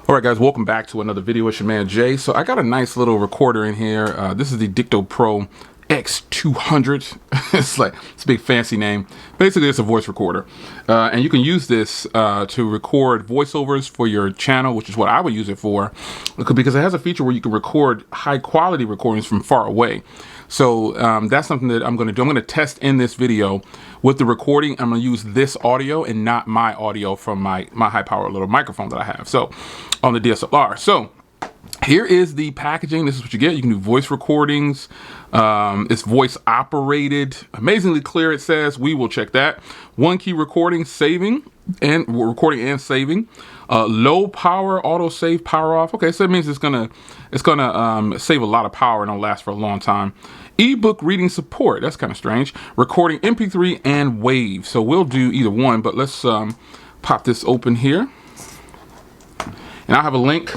All right, guys, welcome back to another video. It's your man Jay. So I got a nice little recorder in here. This is the Dictopro X200. It's a big fancy name. Basically, it's a voice recorder, and you can use this to record voiceovers for your channel, which is what I would use it for, because it has a feature where you can record high quality recordings from far away. So that's something that I'm going to do. I'm going to test in this video with the recording. I'm going to use this audio and not my audio from my high power little microphone that I have. So on the DSLR. So here is the packaging. This is what you get. You can do voice recordings. It's voice operated. Amazingly clear, it says. We will check that. One key recording, saving, and recording and saving. Low power, auto save, power off. Okay, so it means it's gonna save a lot of power and it'll last for a long time. Ebook reading support. That's kind of strange. Recording MP3 and WAV. So we'll do either one, but let's pop this open here. And I'll have a link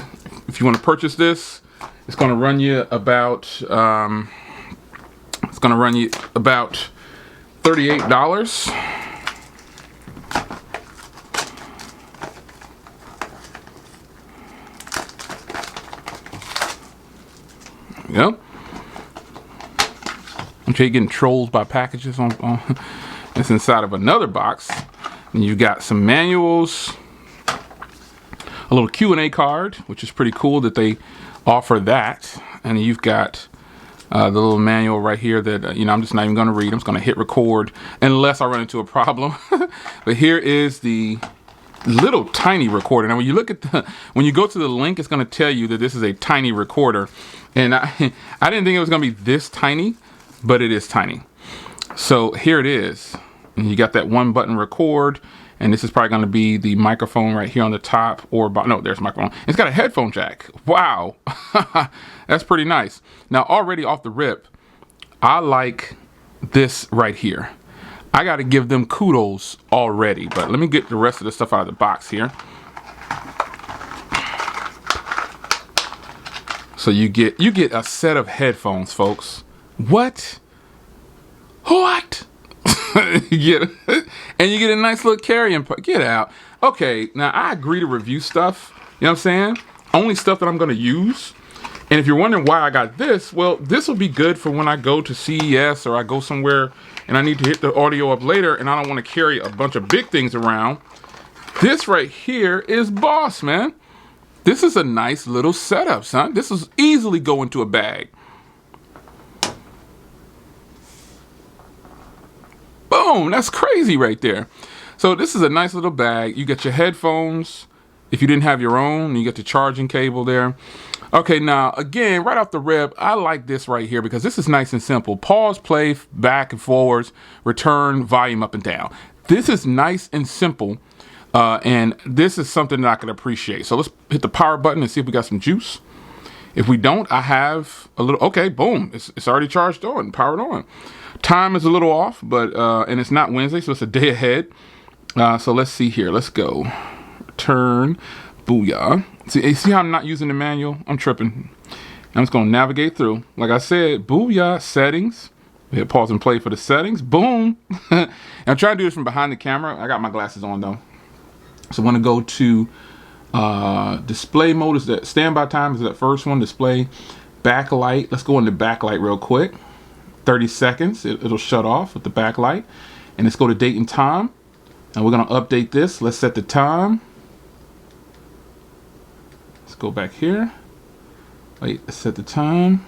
if you want to purchase this. It's going to run you about $38. Yep. Okay, you're getting trolled by packages on it's inside of another box. And you've got some manuals, a little Q&A card, which is pretty cool that they offer that. And you've got the little manual right here that I'm just not even going to read. I'm just going to hit record unless I run into a problem. But here is the little tiny recorder. Now when you look at when you go to the link, it's going to tell you that this is a tiny recorder, and I didn't think it was going to be this tiny, but it is tiny. So here it is, and you got that one button record, and this is probably going to be the microphone right here on the top, or no, there's a microphone. It's got a headphone jack. Wow. That's pretty nice. Now already off the rip, I like this right here. I got to give them kudos already, but let me get the rest of the stuff out of the box here. So you get a set of headphones, folks. What? You get, and you get a nice little carrying. Get out. Okay, now I agree to review stuff. You know what I'm saying? Only stuff that I'm going to use. And if you're wondering why I got this, well, this will be good for when I go to CES or I go somewhere and I need to hit the audio up later and I don't want to carry a bunch of big things around. This right here is boss, man. This is a nice little setup, son. This is easily go into a bag. Boom, that's crazy right there. So this is a nice little bag. You get your headphones. If you didn't have your own, you get the charging cable there. Okay, now again, right off the rip, I like this right here because this is nice and simple. Pause, play, back and forwards, return, volume up and down. This is nice and simple, and this is something that I can appreciate. So let's hit the power button and see if we got some juice. If we don't, I have a little, okay, boom, it's already charged on, powered on. Time is a little off, but, and it's not Wednesday, so it's a day ahead. So let's see here, let's go. Return, booyah. See how I'm not using the manual? I'm tripping. I'm just gonna navigate through. Like I said, booyah, settings. We hit pause and play for the settings, boom. And I'm trying to do this from behind the camera. I got my glasses on though. So I'm gonna go to display mode. Is that standby time? Is that first one? Display, backlight. Let's go into backlight real quick. 30 seconds, it'll shut off with the backlight. And let's go to date and time. And we're gonna update this. Let's set the time. Let's go back here. Wait, let's set the time.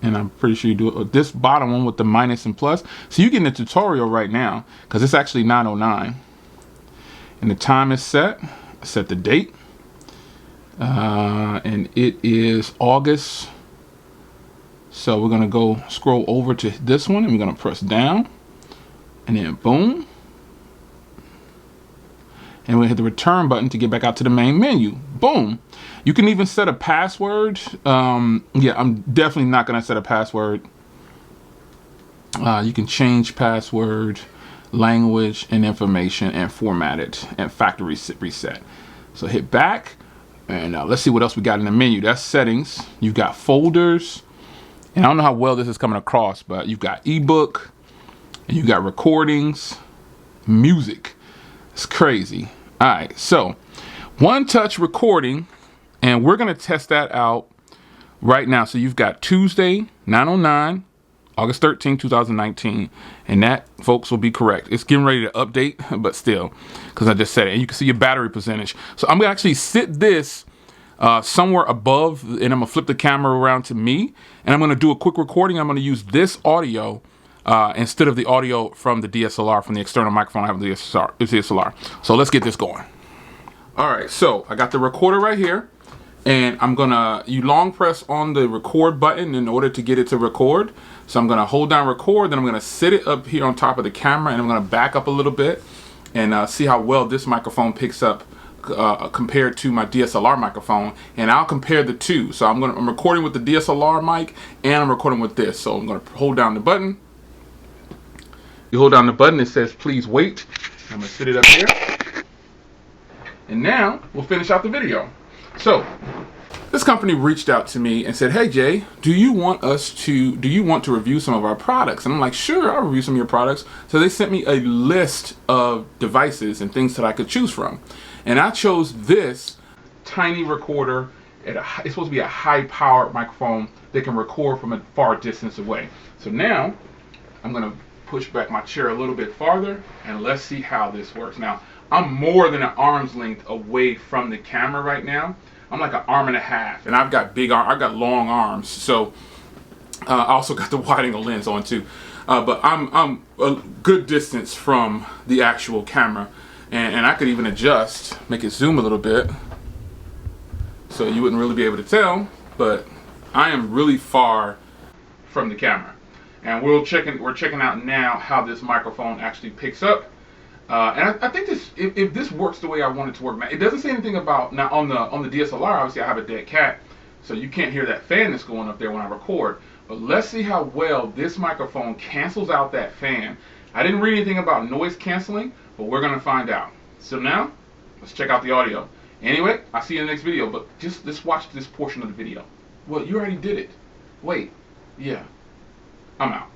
And I'm pretty sure you do it with this bottom one with the minus and plus. So you're getting a tutorial right now because it's actually 9:09. And the time is set. Set the date. And it is August. So we're gonna go scroll over to this one and we're gonna press down and then boom. And we hit the return button to get back out to the main menu. Boom. You can even set a password. Yeah, I'm definitely not gonna set a password. You can change password, language, and information and format it and factory reset. So hit back and let's see what else we got in the menu. That's settings. You've got folders. And I don't know how well this is coming across, but you've got ebook, and you got recordings, music. It's crazy. All right, so one touch recording And we're going to test that out right now. So you've got Tuesday, 9:09, August 13, 2019. And that, folks, will be correct. It's getting ready to update, but still, because I just said it. And you can see your battery percentage. So I'm going to actually sit this somewhere above, and I'm going to flip the camera around to me. And I'm going to do a quick recording. I'm going to use this audio instead of the audio from the DSLR, from the external microphone I have the DSLR. So let's get this going. All right, so I got the recorder right here. And I'm gonna, you long press on the record button in order to get it to record. So I'm gonna hold down record, then I'm gonna sit it up here on top of the camera, and I'm gonna back up a little bit and see how well this microphone picks up compared to my DSLR microphone. And I'll compare the two. So I'm recording with the DSLR mic, and I'm recording with this. So I'm gonna hold down the button. You hold down the button, it says please wait. I'm gonna sit it up here. And now we'll finish out the video. So, this company reached out to me and said, hey Jay, do you want to review some of our products? And I'm like, sure, I'll review some of your products. So they sent me a list of devices and things that I could choose from. And I chose this tiny recorder. It's supposed to be a high-powered microphone that can record from a far distance away. So now, I'm going to push back my chair a little bit farther, and let's see how this works. Now, I'm more than an arm's length away from the camera right now. I'm like an arm and a half, and I've got I've got long arms. So I also got the wide angle lens on too. But I'm a good distance from the actual camera, and I could even adjust, make it zoom a little bit, so you wouldn't really be able to tell. But I am really far from the camera, and we're checking out now how this microphone actually picks up. And I think this, if this works the way I want it to work, now it doesn't say anything about, now on the DSLR, obviously I have a dead cat, so you can't hear that fan that's going up there when I record. But let's see how well this microphone cancels out that fan. I didn't read anything about noise canceling, but we're gonna find out. So now, let's check out the audio. Anyway, I'll see you in the next video, but just let's watch this portion of the video. Well, you already did it. Wait, yeah, I'm out.